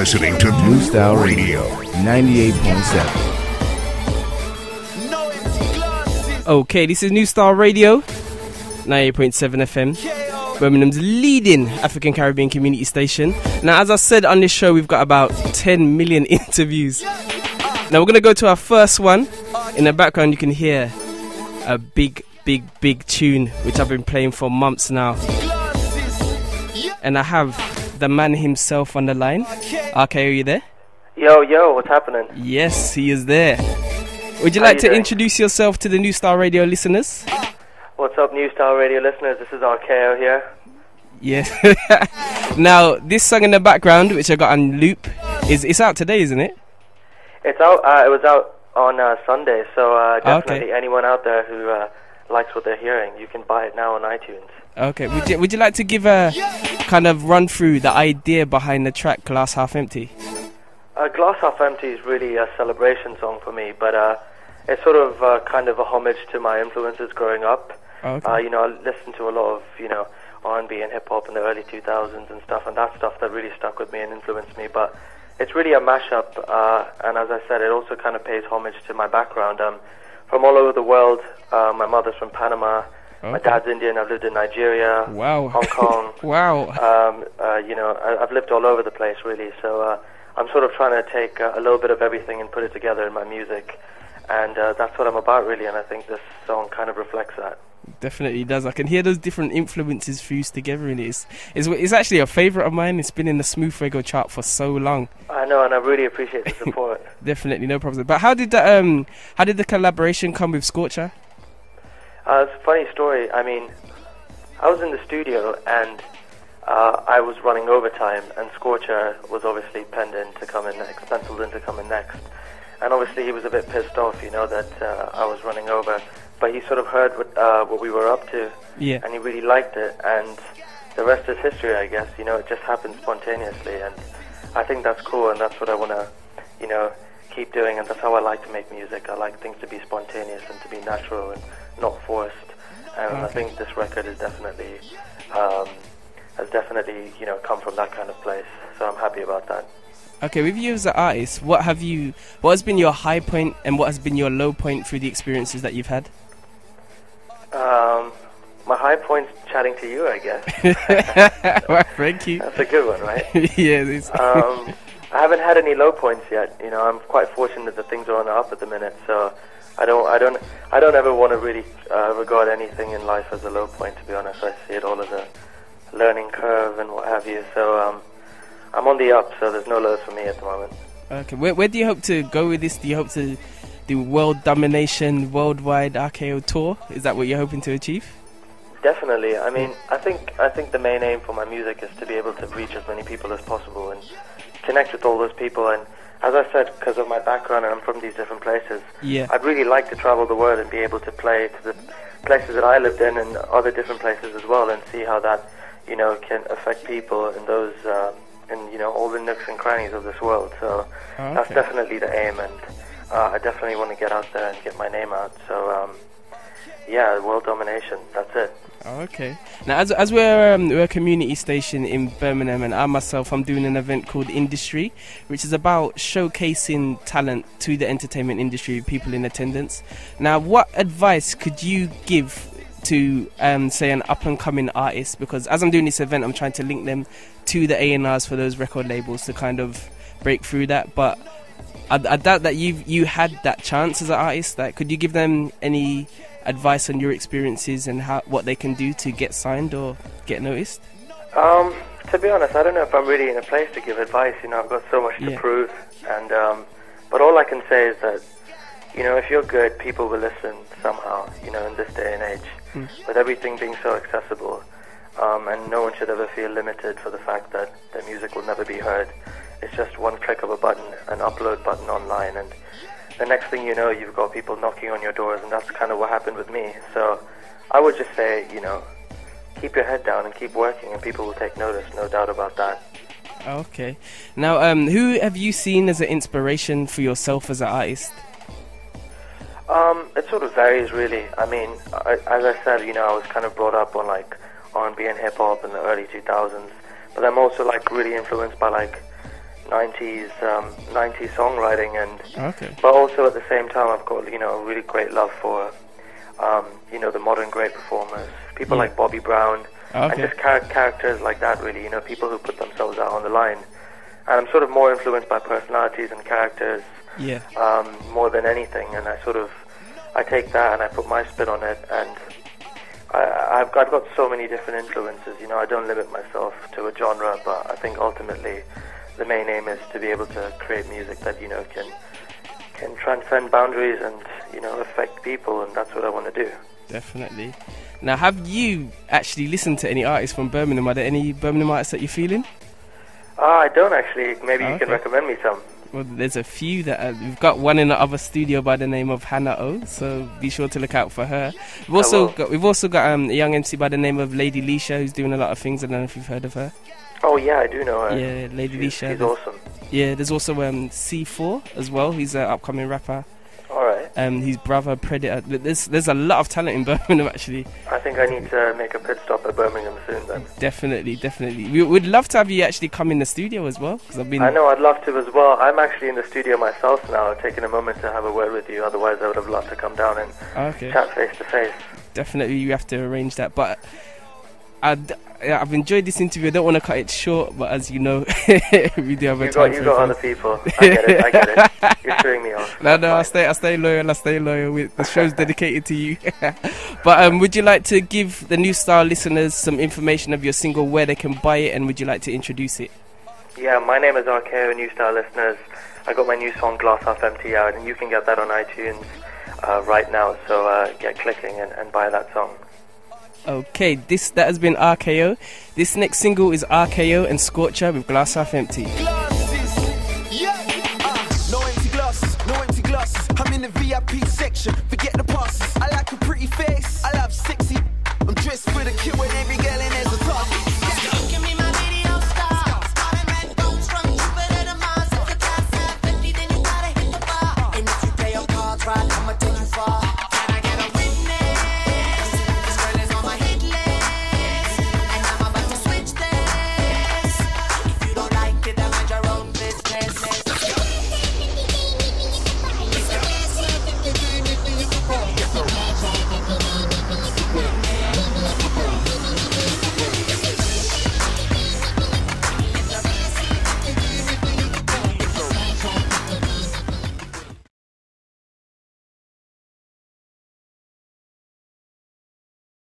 listening to New Style Radio 98.7. Okay, this is New Style Radio 98.7 FM, Birmingham's leading African Caribbean community station. Now, as I said on this show, we've got about 10 million interviews. Now, we're going to go to our first one. In the background, you can hear a big tune, which I've been playing for months now. And I have the man himself on the line. Archeo, are you there? Yo, what's happening? Yes, he is there. Would you like to introduce yourself to the New Style Radio listeners? What's up, New Style Radio listeners? This is Archeo here. Yes. Now, this song in the background, which I got on loop, it's out today, isn't it? It's out. It was out on Sunday, so definitely anyone out there who likes what they're hearing, you can buy it now on iTunes. Okay. Would you like to give a kind of run through the idea behind the track Glass Half Empty? Glass Half Empty is really a celebration song for me, but it's sort of kind of a homage to my influences growing up. Okay. I listened to a lot of R&B and hip hop in the early 2000s and stuff, and that stuff that really stuck with me and influenced me. But it's really a mashup, and as I said, it also kind of pays homage to my background. From all over the world. My mother's from Panama. Okay. My dad's Indian. I've lived in Nigeria. Wow. Hong Kong. Wow. I've lived all over the place, really. So I'm sort of trying to take a little bit of everything and put it together in my music. And that's what I'm about, really, and I think this song kind of reflects that. Definitely does. I can hear those different influences fused together in it. It's actually a favourite of mine. It's been in the Fuego chart for so long. I know, and I really appreciate the support. Definitely, no problem. But how did the collaboration come with Scorcher? It's a funny story. I mean, I was in the studio and I was running overtime, and Scorcher was obviously penciled in to come in next. And obviously he was a bit pissed off, that I was running over. But he sort of heard what we were up to, and he really liked it. And the rest is history, I guess. It just happened spontaneously, and I think that's cool, and that's what I want to, keep doing. And that's how I like to make music. I like things to be spontaneous and to be natural and not forced. And I think this record is definitely has come from that kind of place. So I'm happy about that. Okay, with you as an artist, what has been your high point and what has been your low point through the experiences that you've had? My high point's chatting to you, I guess. Well, thank you. That's a good one, right? Yeah, it is. I haven't had any low points yet. I'm quite fortunate that things are on the up at the minute, so I don't ever want to really regard anything in life as a low point, to be honest. I see it all as a learning curve and what have you, so I'm on the up, so there's no lows for me at the moment. Okay, where do you hope to go with this? Do you hope to do world domination, worldwide Archeo tour? Is that what you're hoping to achieve? Definitely. I mean, I think the main aim for my music is to be able to reach as many people as possible and connect with all those people. And as I said, because of my background and I'm from these different places, I'd really like to travel the world and be able to play to the places that I lived in and other different places as well, and see how that can affect people in those in all the nooks and crannies of this world. So that's definitely the aim, and I definitely want to get out there and get my name out. So world domination, that's it. Okay. Now, as we're a community station in Birmingham, and I'm doing an event called Industry, which is about showcasing talent to the entertainment industry, people in attendance. Now, what advice could you give to, say, an up-and-coming artist? Because as I'm doing this event, I'm trying to link them to the A&Rs for those record labels to kind of break through that. But I doubt that you had that chance as an artist. Like, could you give them any advice on your experiences and what they can do to get signed or get noticed? To be honest, I don't know if I'm really in a place to give advice. I've got so much to prove, and but all I can say is that if you're good, people will listen somehow. In this day and age, with everything being so accessible, and no one should ever feel limited for the fact that their music will never be heard. It's just one click of a button, an upload button online, and the next thing you know, you've got people knocking on your doors, and that's kind of what happened with me. So I would just say, keep your head down and keep working, and people will take notice, no doubt about that. Okay. Now, who have you seen as an inspiration for yourself as an artist? It sort of varies, really. I mean, as I said, I was kind of brought up on R&B and hip hop in the early 2000s, but I'm also really influenced by 90s 90s songwriting, and Okay. but also at the same time I've got a really great love for the modern great performers, people like Bobby Brown, and just characters like that, really, people who put themselves out on the line. And I'm sort of more influenced by personalities and characters more than anything, and I take that and I put my spin on it, and I've got so many different influences. I don't limit myself to a genre, but I think ultimately the main aim is to be able to create music that can transcend boundaries and affect people, and that's what I want to do. Definitely. Now, have you actually listened to any artists from Birmingham? Are there any Birmingham artists that you're feeling? I don't actually. Maybe you can recommend me some. Well, there's a few that we've got one in the other studio by the name of Hannah O, so be sure to look out for her. We've also got a young MC by the name of Lady Leisha, who's doing a lot of things. I don't know if you've heard of her. Oh yeah, I do know her. Yeah, Lady Leisha. She's awesome. Yeah, there's also C4 as well. He's an upcoming rapper. All right. His brother Predator. There's a lot of talent in Birmingham, actually. I think I need to make a pit stop at Birmingham soon then. Definitely. We'd love to have you actually come in the studio as well, because I know, I'd love to as well. I'm actually in the studio myself now, taking a moment to have a word with you. Otherwise, I would have loved to come down and chat face to face. Definitely, you have to arrange that. But I've enjoyed this interview. I don't want to cut it short, but as you know, we do have a time. You got other people. I get it. You're showing me off. No, I stay loyal. The show's dedicated to you. But would you like to give the New Style listeners some information of your single, where they can buy it, and would you like to introduce it? Yeah, my name is Archeo, New Style listeners. I got my new song Glass Half Empty out, and you can get that on iTunes right now. So get clicking and buy that song. Okay, that has been RKO. This next single is RKO and Scorcher with Glass Half Empty. No empty glasses. I'm in the VIP section. Forget the passes. I like a pretty face.